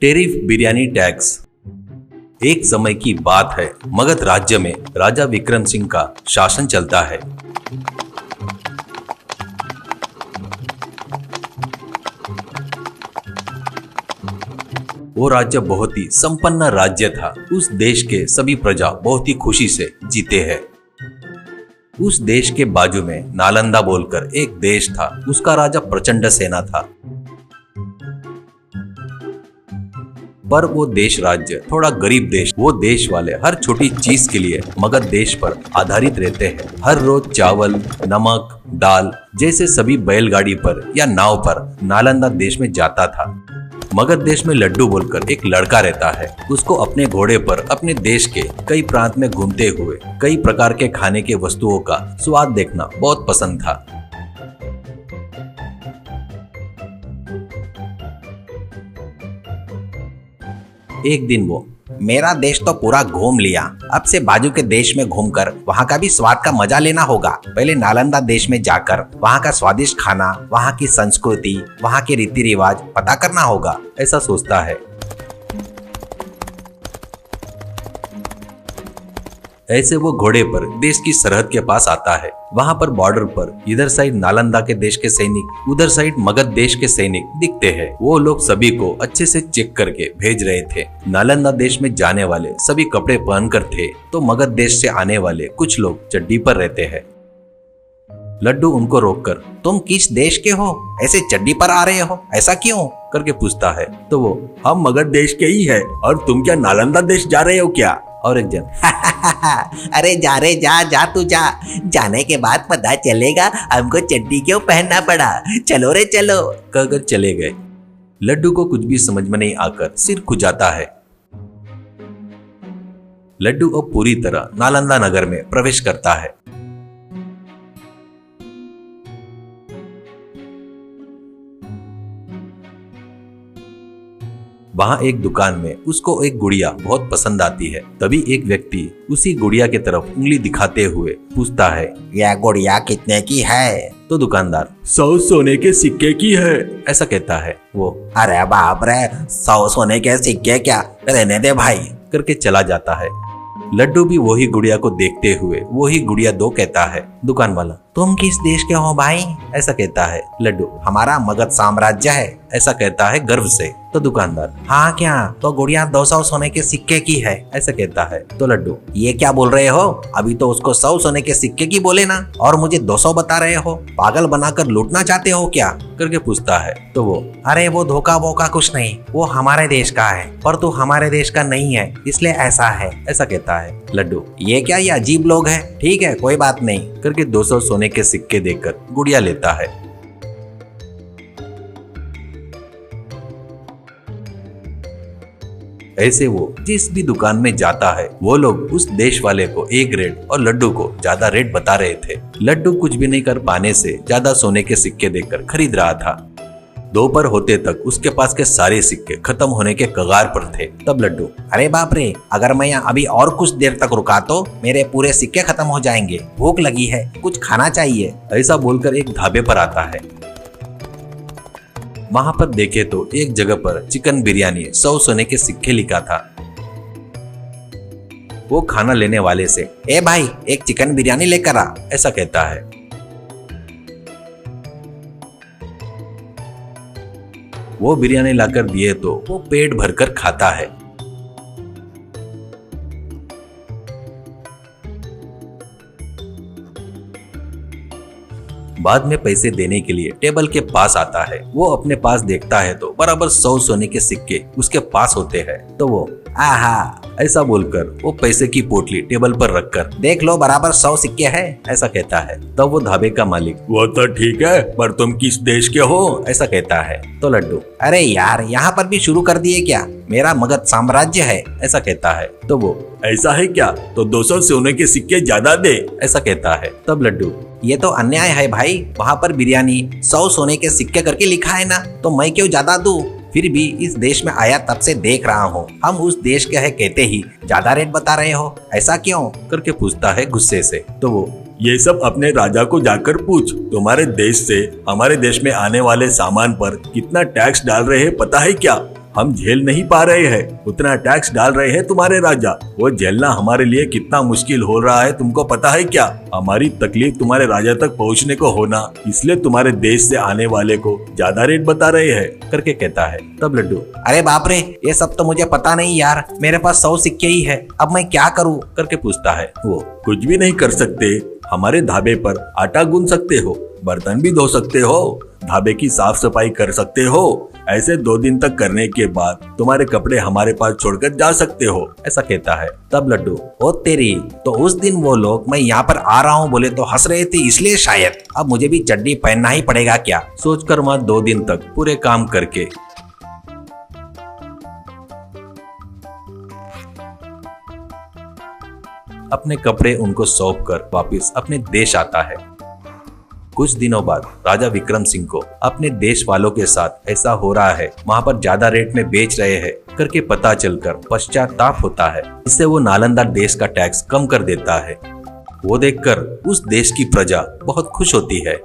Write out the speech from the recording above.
Tariff biryani tax. एक समय की बात है, मगध राज्य में राजा विक्रम सिंह का शासन चलता है। वो राज्य बहुत ही संपन्न राज्य था। उस देश के सभी प्रजा बहुत ही खुशी से जीते हैं। उस देश के बाजू में नालंदा बोलकर एक देश था। उसका राजा प्रचंड सेना था। पर वो देश राज्य थोड़ा गरीब देश। वो देश वाले हर छोटी चीज के लिए मगध देश पर आधारित रहते हैं। हर रोज चावल, नमक, दाल जैसे सभी बैलगाड़ी पर या नाव पर नालंदा देश में जाता था। मगध देश में लड्डू बोलकर एक लड़का रहता है। उसको अपने घोड़े पर अपने देश के कई प्रांत में घूमते हुए कई प्रकार के खाने के वस्तुओं का स्वाद देखना बहुत पसंद था। एक दिन वो, मेरा देश तो पूरा घूम लिया, अब से बाजू के देश में घूमकर वहाँ का भी स्वाद का मजा लेना होगा। पहले नालंदा देश में जाकर वहाँ का स्वादिष्ट खाना, वहाँ की संस्कृति, वहाँ के रीति रिवाज पता करना होगा, ऐसा सोचता है। ऐसे वो घोड़े पर देश की सरहद के पास आता है। वहाँ पर बॉर्डर पर इधर साइड नालंदा के देश के सैनिक, उधर साइड मगध देश के सैनिक दिखते हैं। वो लोग सभी को अच्छे से चेक करके भेज रहे थे। नालंदा देश में जाने वाले सभी कपड़े पहनकर थे, तो मगध देश से आने वाले कुछ लोग चड्डी पर रहते हैं। लड्डू उनको रोककर, तुम किस देश के हो, ऐसे चड्डी पर आ रहे हो, ऐसा क्यों करके पूछता है। तो वो, हम मगध देश के ही है, और तुम क्या नालंदा देश जा रहे हो क्या? और एक जन, अरे जा रे जा तू जा, जाने के बाद पता चलेगा हमको चड्डी क्यों पहनना पड़ा, चलो रे चलो, कहकर चले गए। लड्डू को कुछ भी समझ में नहीं आकर सिर खुजाता है। लड्डू अब पूरी तरह नालंदा नगर में प्रवेश करता है। वहाँ एक दुकान में उसको एक गुड़िया बहुत पसंद आती है। तभी एक व्यक्ति उसी गुड़िया की तरफ उंगली दिखाते हुए पूछता है, यह गुड़िया कितने की है? तो दुकानदार, 100 सोने के सिक्के की है, ऐसा कहता है। वो, अरे बाप रे, 100 सोने के सिक्के क्या, रहने दे भाई, करके चला जाता है। लड्डू भी वही गुड़िया को देखते हुए वही गुड़िया दो कहता है। दुकान वाला, तुम किस देश के हो भाई? ऐसा कहता है। लड्डू, हमारा मगध साम्राज्य है, ऐसा कहता है गर्व से। तो दुकानदार, हाँ क्या, तो गुड़िया 200 सोने के सिक्के की है, ऐसा कहता है। तो लड्डू, ये क्या बोल रहे हो, अभी तो उसको 100 सोने के सिक्के की बोले ना, और मुझे 200 बता रहे हो, पागल बनाकर लूटना चाहते हो क्या, करके पूछता है। तो वो, अरे वो धोखा वोखा कुछ नहीं, वो हमारे देश का है, पर तू हमारे देश का नहीं है, इसलिए ऐसा है, ऐसा कहता है। लड्डू, ये क्या, ये अजीब लोग हैं, ठीक है कोई बात नहीं, करके 200 सोने के सिक्के देकर गुड़िया लेता है। ऐसे वो जिस भी दुकान में जाता है, वो लोग उस देश वाले को एक रेट और लड्डू को ज्यादा रेट बता रहे थे। लड्डू कुछ भी नहीं कर पाने से ज्यादा सोने के सिक्के देकर खरीद रहा था। दोपहर होते तक उसके पास के सारे सिक्के खत्म होने के कगार पर थे। तब लड्डू, अरे बाप रे, अगर मैं यहाँ अभी और कुछ देर तक रुका तो मेरे पूरे सिक्के खत्म हो जाएंगे, भूख लगी है, कुछ खाना चाहिए, ऐसा बोलकर एक ढाबे पर आता है। वहां पर देखे तो एक जगह पर चिकन बिरयानी 100 सोने के सिक्के लिखा था। वो खाना लेने वाले से, ए भाई, एक चिकन बिरयानी लेकर आ, ऐसा कहता है। वो बिरयानी लाकर दिए तो वो पेट भरकर खाता है। बाद में पैसे देने के लिए टेबल के पास आता है। वो अपने पास देखता है तो बराबर 100 सोने के सिक्के उसके पास होते हैं। तो वो, आहा, ऐसा बोलकर वो पैसे की पोटली टेबल पर रखकर, देख लो बराबर 100 सिक्के हैं, ऐसा कहता है। तब वो ढाबे का मालिक, वो तो ठीक है, पर तुम किस देश के हो, ऐसा कहता है। तो लड्डू, अरे यार, यहाँ पर भी शुरू कर दिए क्या, मेरा मगध साम्राज्य है, ऐसा कहता है। तो वो, ऐसा है क्या, तो 200 सोने के सिक्के ज्यादा दे, ऐसा कहता है। तब लड्डू, ये तो अन्याय है भाई, वहाँ पर बिरयानी 100 सोने के सिक्के करके लिखा है ना, तो मैं क्यों ज्यादा दूं? फिर भी इस देश में आया तब से देख रहा हूँ, हम उस देश के है कहते ही ज्यादा रेट बता रहे हो, ऐसा क्यों, करके पूछता है गुस्से से। तो वो, ये सब अपने राजा को जाकर पूछ, तुम्हारे देश से हमारे देश में आने वाले सामान पर कितना टैक्स डाल रहे हैं पता है क्या? हम झेल नहीं पा रहे हैं, उतना टैक्स डाल रहे हैं तुम्हारे राजा। वो झेलना हमारे लिए कितना मुश्किल हो रहा है तुमको पता है क्या? हमारी तकलीफ तुम्हारे राजा तक पहुंचने को होना, इसलिए तुम्हारे देश से आने वाले को ज्यादा रेट बता रहे हैं करके कहता है। तब लड्डू, अरे बाप रे, ये सब तो मुझे पता नहीं यार, मेरे पास 100 सिक्के ही है, अब मैं क्या करूँ करके पूछता है। वो, कुछ भी नहीं कर सकते, हमारे ढाबे पर आटा गूंद सकते हो, बर्तन भी धो सकते हो, ढाबे की साफ सफाई कर सकते हो। ऐसे 2 दिन तक करने के बाद तुम्हारे कपड़े हमारे पास छोड़कर जा सकते हो, ऐसा कहता है। तब लड्डू, ओ तेरी, तो उस दिन वो लोग मैं यहाँ पर आ रहा हूँ बोले तो हंस रहे थे, इसलिए शायद अब मुझे भी चड्डी पहनना ही पड़ेगा क्या? सोचकर वहाँ 2 दिन तक पूरे काम करके अपने कपड़े उनको सौंप कर वापिस अपने देश आता है। कुछ दिनों बाद राजा विक्रम सिंह को अपने देश वालों के साथ ऐसा हो रहा है, वहाँ पर ज्यादा रेट में बेच रहे हैं करके पता चलकर पश्चाताप होता है। इससे वो नालंदा देश का टैक्स कम कर देता है। वो देखकर उस देश की प्रजा बहुत खुश होती है।